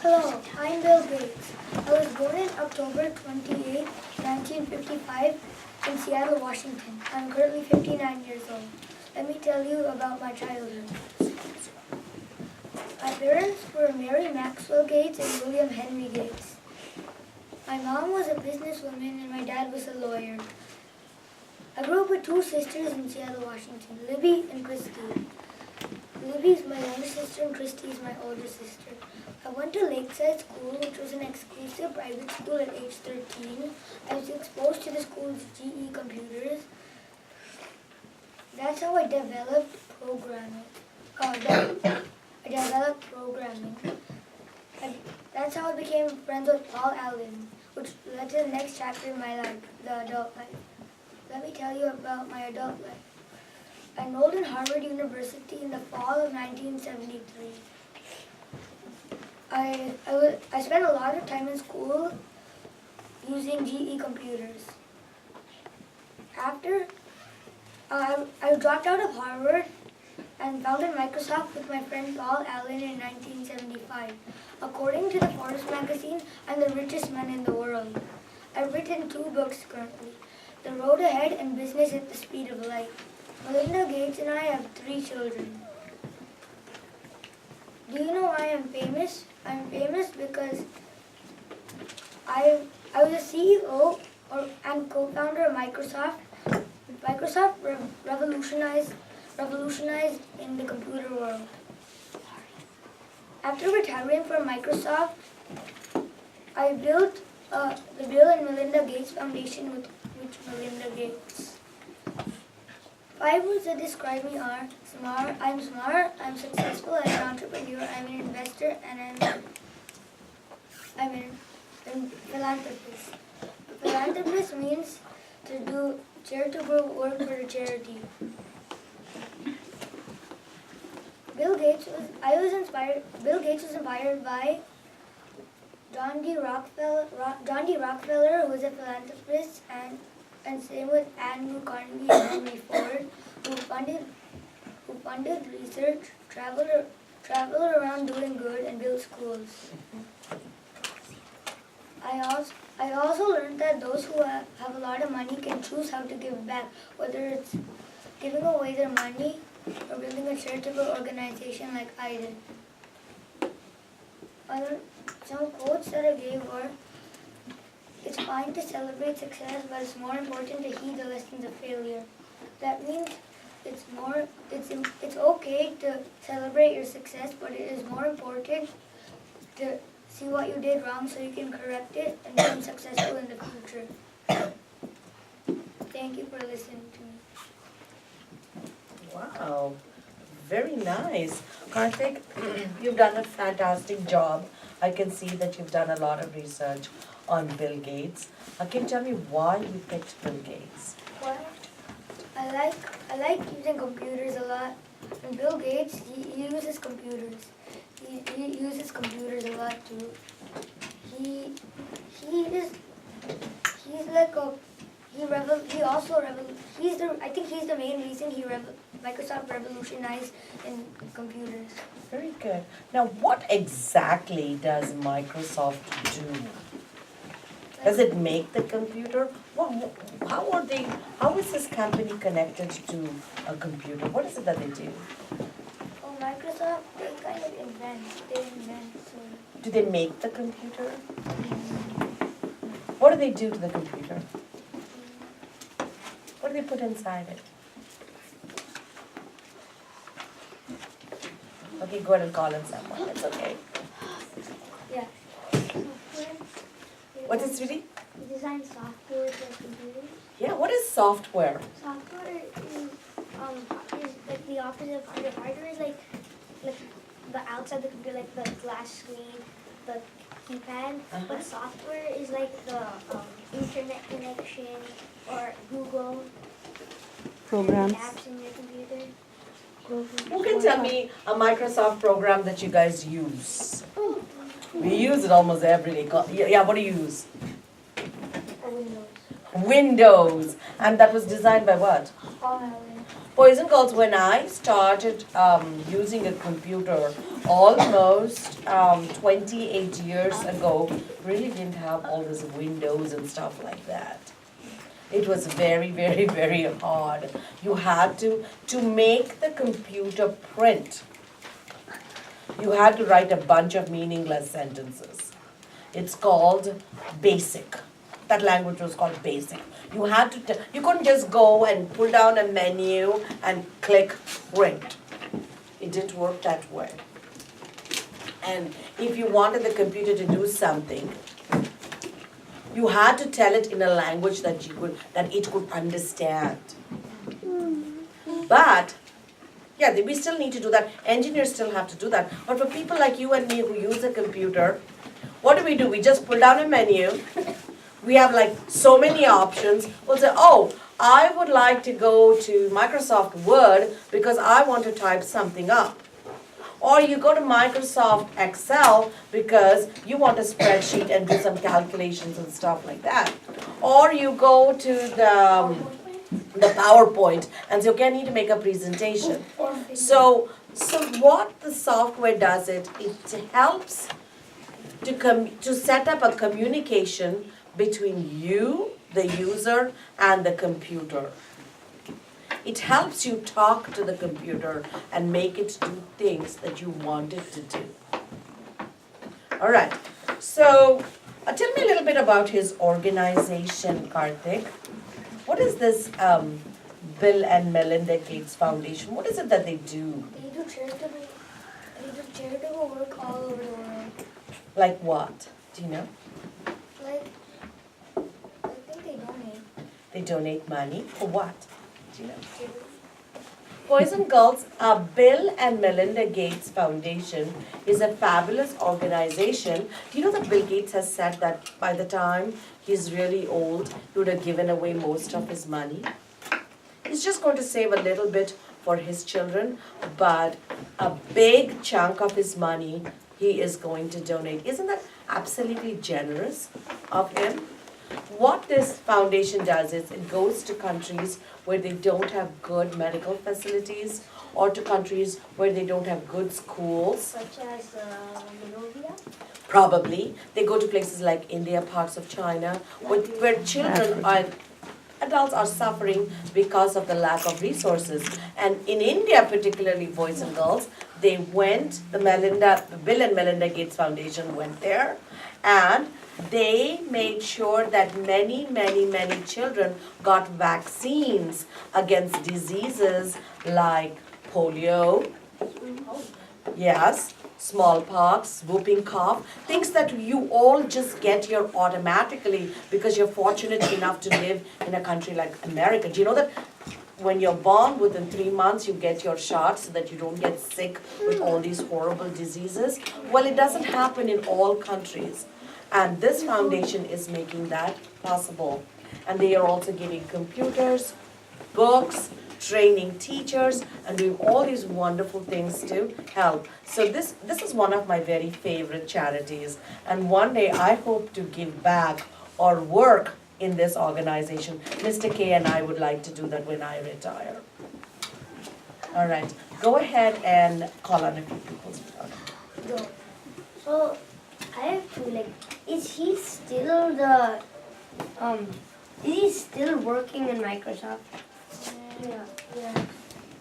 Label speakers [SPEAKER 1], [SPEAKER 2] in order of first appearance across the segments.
[SPEAKER 1] Hello, I'm Bill Gates. I was born in October 28, 1955 in Seattle, Washington. I'm currently 59 years old. Let me tell you about my childhood. My parents were Mary Maxwell Gates and William Henry Gates. My mom was a businesswoman and my dad was a lawyer. I grew up with two sisters in Seattle, Washington, Libby and Christy. Libby is my younger sister and Christy is my older sister. I went to Lakeside School, which was an exclusive private school at age 13. I was exposed to the school's GE computers. That's how I developed programming. That's how I became friends with Paul Allen, which led to the next chapter in my life, the adult life. Let me tell you about my adult life. I enrolled in Harvard University in the fall of 1973. I spent a lot of time in school using GE computers. After I dropped out of Harvard and founded Microsoft with my friend Paul Allen in 1975. According to the Forbes magazine, I'm the richest man in the world. I've written 2 books currently, The Road Ahead and Business at the Speed of Light. Melinda Gates and I have 3 children. Do you know why I'm famous? I'm famous because I was a CEO and co-founder of Microsoft. Microsoft revolutionized in the computer world. After retiring from Microsoft, I built the Bill and Melinda Gates Foundation with Melinda Gates. 5 words that describe me are smart, I'm successful, I'm an entrepreneur, I'm an investor, and I'm a philanthropist. A philanthropist means to do charitable work for a charity. Bill Gates was inspired by John D. Rockefeller, who was a philanthropist, and same with Andrew Carnegie and Henry Ford, who funded research, traveled around doing good, and built schools. I also learned that those who have a lot of money can choose how to give back, whether it's giving away their money or building a charitable organization like I did. Some quotes that I gave were, it's fine to celebrate success, but it's more important to heed the lessons of failure. That means it's okay to celebrate your success, but it is more important to see what you did wrong so you can correct it and become successful in the future. Thank you for listening to me.
[SPEAKER 2] Wow, very nice. Karthik, you've done a fantastic job. I can see that you've done a lot of research on Bill Gates. Can you tell me why you picked Bill Gates?
[SPEAKER 1] Well, I like using computers a lot. And Bill Gates, he uses computers. He uses computers a lot too. I think he's the main reason Microsoft revolutionized in computers.
[SPEAKER 2] Very good. Now, what exactly does Microsoft do? Does it make the computer? How is this company connected to a computer? What is it that they do?
[SPEAKER 1] Oh, Microsoft, they kind of invent. So.
[SPEAKER 2] Do they make the computer? What do they do to the computer? What do they put inside it? Okay, go ahead and call in someone. It's okay.
[SPEAKER 1] Yeah.
[SPEAKER 2] What's it, sweetie?
[SPEAKER 1] We design software for computers.
[SPEAKER 2] Yeah, what is software?
[SPEAKER 1] Software is like the opposite of hardware. Hardware is like the outside of the computer, like the glass screen, the keypad. But software is like the internet connection or Google
[SPEAKER 3] Programs.
[SPEAKER 1] apps in your computer.
[SPEAKER 2] Who can tell me a Microsoft program that you guys use? We use it almost every day. Yeah, what do you use?
[SPEAKER 1] Windows.
[SPEAKER 2] Windows. And that was designed by what?
[SPEAKER 1] Paul Allen.
[SPEAKER 2] Boys and girls, when I started using a computer almost 28 years ago, really didn't have all this windows and stuff like that. It was very, very, very hard. You had to make the computer print, you had to write a bunch of meaningless sentences. It's called BASIC. That language was called BASIC. You had to, you couldn't just go and pull down a menu and click print. It didn't work that way. And if you wanted the computer to do something, you had to tell it in a language that it could understand. But yeah, we still need to do that. Engineers still have to do that. But for people like you and me who use a computer, what do? We just pull down a menu. We have like so many options. We'll say, oh, I would like to go to Microsoft Word because I want to type something up. Or you go to Microsoft Excel because you want a spreadsheet and do some calculations and stuff like that. Or you go to the PowerPoint and say, okay, I need to make a presentation. So what the software does, it helps to set up a communication between you, the user, and the computer. It helps you talk to the computer and make it do things that you want it to do. All right, so tell me a little bit about his organization, Karthik. What is this Bill and Melinda Gates Foundation? What is it that they do?
[SPEAKER 1] They do charitable work all over the world.
[SPEAKER 2] Like what? Do you know?
[SPEAKER 1] Like, I think they donate.
[SPEAKER 2] They donate money for what? Do you know? Boys and girls, Bill and Melinda Gates Foundation is a fabulous organization. Do you know that Bill Gates has said that by the time he's really old, he would have given away most of his money? He's just going to save a little bit for his children, but a big chunk of his money he is going to donate. Isn't that absolutely generous of him? What this foundation does is it goes to countries where they don't have good medical facilities or to countries where they don't have good schools.
[SPEAKER 1] Such as Monrovia?
[SPEAKER 2] Probably. They go to places like India, parts of China, where children adults are suffering because of the lack of resources. And in India, particularly boys and girls, they went, the Bill and Melinda Gates Foundation went there, and they made sure that many, many, many children got vaccines against diseases like polio, yes, smallpox, whooping cough, things that you all just get here automatically because you're fortunate enough to live in a country like America. Do you know that when you're born, within 3 months, you get your shot so that you don't get sick with all these horrible diseases? Well, it doesn't happen in all countries. And this foundation is making that possible. And they are also giving computers, books, training teachers, and doing all these wonderful things to help. So this is one of my very favorite charities. And one day I hope to give back or work in this organization. Mr. K and I would like to do that when I retire. All right, go ahead and call on a few people to talk.
[SPEAKER 1] No. So, I have to is he still working in Microsoft? Yeah.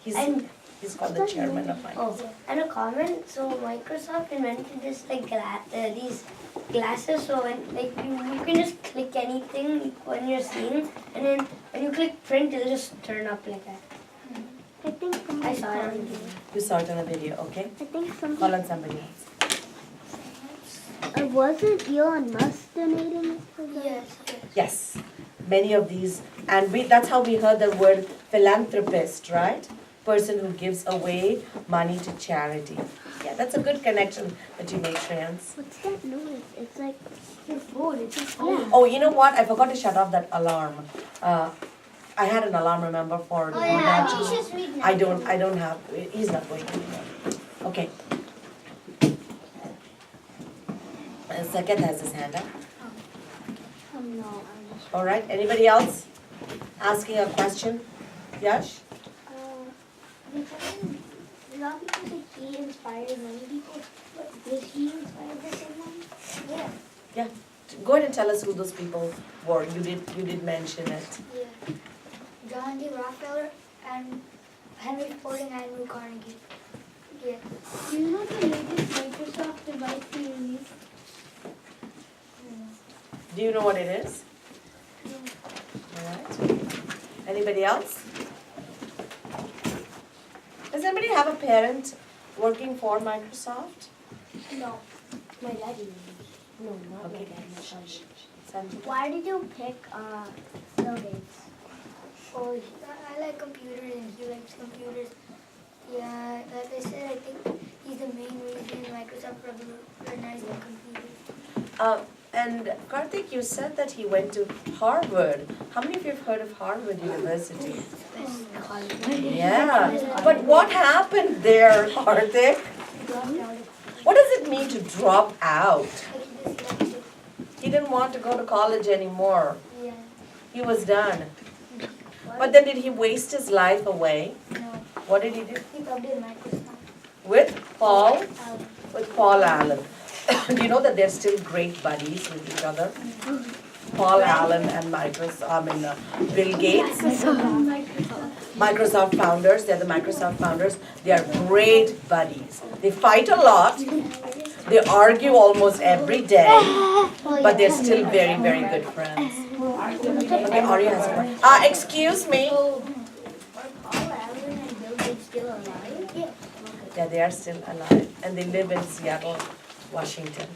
[SPEAKER 2] He's called the chairman of Microsoft.
[SPEAKER 1] Oh, and a comment. So Microsoft invented this these glasses. So when you can just click anything when you're seeing, and then when you click print, it'll just turn up like that.
[SPEAKER 4] I think
[SPEAKER 1] I saw it on video.
[SPEAKER 2] You saw it on a video, okay?
[SPEAKER 4] I think
[SPEAKER 2] Call on somebody else.
[SPEAKER 4] wasn't Elon Musk donating it for that?
[SPEAKER 1] Yes.
[SPEAKER 2] Yes, many of these, and that's how we heard the word philanthropist, right? Person who gives away money to charity. Yeah, that's a good connection that you made, Shreyans.
[SPEAKER 4] What's that noise? It's like
[SPEAKER 1] Your phone. It's your phone.
[SPEAKER 4] yeah.
[SPEAKER 2] Oh, you know what? I forgot to shut off that alarm. I had an alarm, remember, for
[SPEAKER 1] Oh yeah.
[SPEAKER 2] that.
[SPEAKER 1] Teacher's read now.
[SPEAKER 2] I don't have, he's not going anymore. Okay. Saket has his hand up.
[SPEAKER 4] No, I'm just.
[SPEAKER 2] All right, anybody else asking a question? Yash?
[SPEAKER 4] he inspired many people? Did he inspire someone?
[SPEAKER 1] Yeah.
[SPEAKER 2] Yeah. Go ahead and tell us who those people were. You did mention it.
[SPEAKER 1] Yeah. John D. Rockefeller and Henry Ford and Andrew Carnegie. Yeah.
[SPEAKER 4] Do you know the latest Microsoft device they released?
[SPEAKER 2] Do you know what it is? All right. Anybody else? Does anybody have a parent working for Microsoft?
[SPEAKER 4] No. My daddy. No, not
[SPEAKER 2] Okay.
[SPEAKER 4] my daddy.
[SPEAKER 2] Sanjay?
[SPEAKER 4] Why did you pick Bill Gates?
[SPEAKER 1] Oh, I like computers and he likes computers. Yeah, like I said, I think he's the main reason Microsoft revolutionized the computers.
[SPEAKER 2] And Karthik, you said that he went to Harvard. How many of you have heard of Harvard University? Yeah. But what happened there, Karthik? What does it mean to drop out?
[SPEAKER 1] Like he just likes it.
[SPEAKER 2] He didn't want to go to college anymore.
[SPEAKER 1] Yeah.
[SPEAKER 2] He was done. But then did he waste his life away?
[SPEAKER 1] No.
[SPEAKER 2] What did he do?
[SPEAKER 1] He probably Microsoft.
[SPEAKER 2] With Paul?
[SPEAKER 1] Allen.
[SPEAKER 2] With Paul Allen. Do you know that they're still great buddies with each other? Paul Allen and Bill Gates, Microsoft founders. They're the Microsoft founders. They are great buddies. They fight a lot. They argue almost every day, but they're still very, very good friends. Okay, Arya has a question. Excuse me.
[SPEAKER 4] Are Paul Allen and Bill Gates still alive?
[SPEAKER 1] Yeah.
[SPEAKER 2] Yeah, they are still alive, and they live in Seattle, Washington.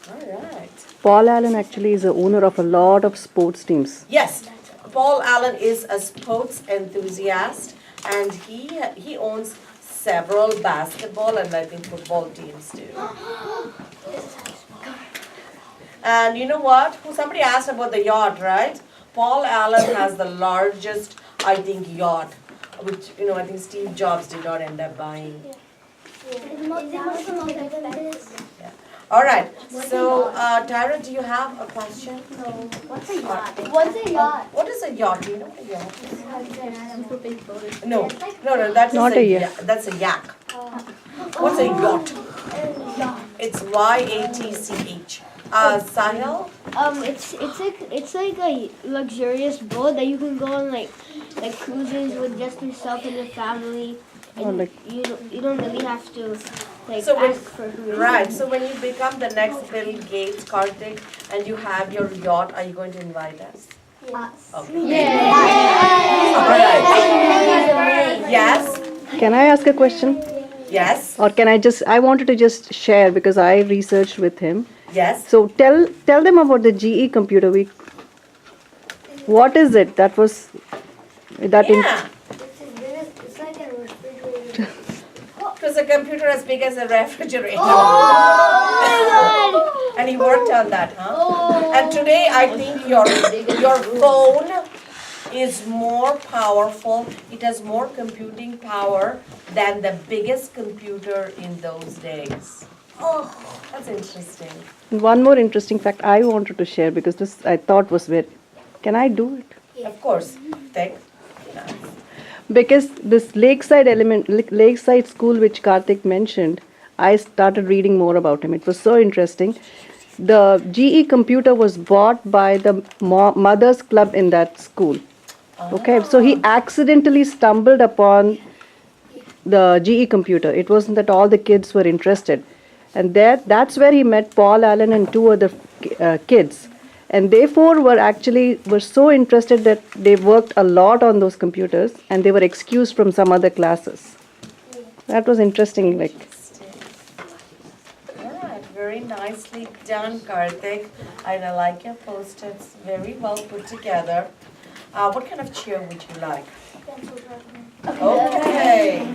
[SPEAKER 2] All right.
[SPEAKER 3] Paul Allen actually is the owner of a lot of sports teams.
[SPEAKER 2] Yes, Paul Allen is a sports enthusiast, and he owns several basketball and I think football teams too. And you know what? Somebody asked about the yacht, right? Paul Allen has the largest, I think, yacht, which I think Steve Jobs did not end up buying. Yeah. All right. So, Tara, do you have a question?
[SPEAKER 4] What's a yacht? What's a yacht?
[SPEAKER 2] What is a yacht? Do you know what a yacht is?
[SPEAKER 4] Super big boat.
[SPEAKER 2] No, that's
[SPEAKER 3] Not a yak.
[SPEAKER 2] That's a yak. What's a yacht? It's YATCH. Sahil?
[SPEAKER 5] It's like a luxurious boat that you can go on like cruises with just yourself and your family, and
[SPEAKER 3] Oh, like-
[SPEAKER 5] you don't really have to like
[SPEAKER 2] So when-
[SPEAKER 5] ask for permission.
[SPEAKER 2] Right. So when you become the next Bill Gates, Karthik, and you have your yacht, are you going to invite us? Okay. All right. Yes.
[SPEAKER 3] Can I ask a question?
[SPEAKER 2] Yes.
[SPEAKER 3] Or can I wanted to just share because I researched with him.
[SPEAKER 2] Yes.
[SPEAKER 3] So tell them about the GE Computer Week. What is it? That was that
[SPEAKER 2] Yeah.
[SPEAKER 1] It's like a refrigerator.
[SPEAKER 2] It was a computer as big as a refrigerator. And he worked on that, huh? And today I think your phone is more powerful. It has more computing power than the biggest computer in those days. That's interesting.
[SPEAKER 3] One more interesting fact I wanted to share because this I thought was very. Can I do it?
[SPEAKER 2] Of course. Take.
[SPEAKER 3] Because this lakeside school which Karthik mentioned, I started reading more about him. It was so interesting. The GE computer was bought by the mothers club in that school. Okay, so he accidentally stumbled upon the GE computer. It wasn't that all the kids were interested. And that's where he met Paul Allen and two other kids. And they four were so interested that they worked a lot on those computers and they were excused from some other classes. That was interesting.
[SPEAKER 2] Alright, very nicely done, Karthik. And I like your post-its, very well put together. What kind of chair would you like? Okay.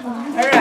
[SPEAKER 2] Alright.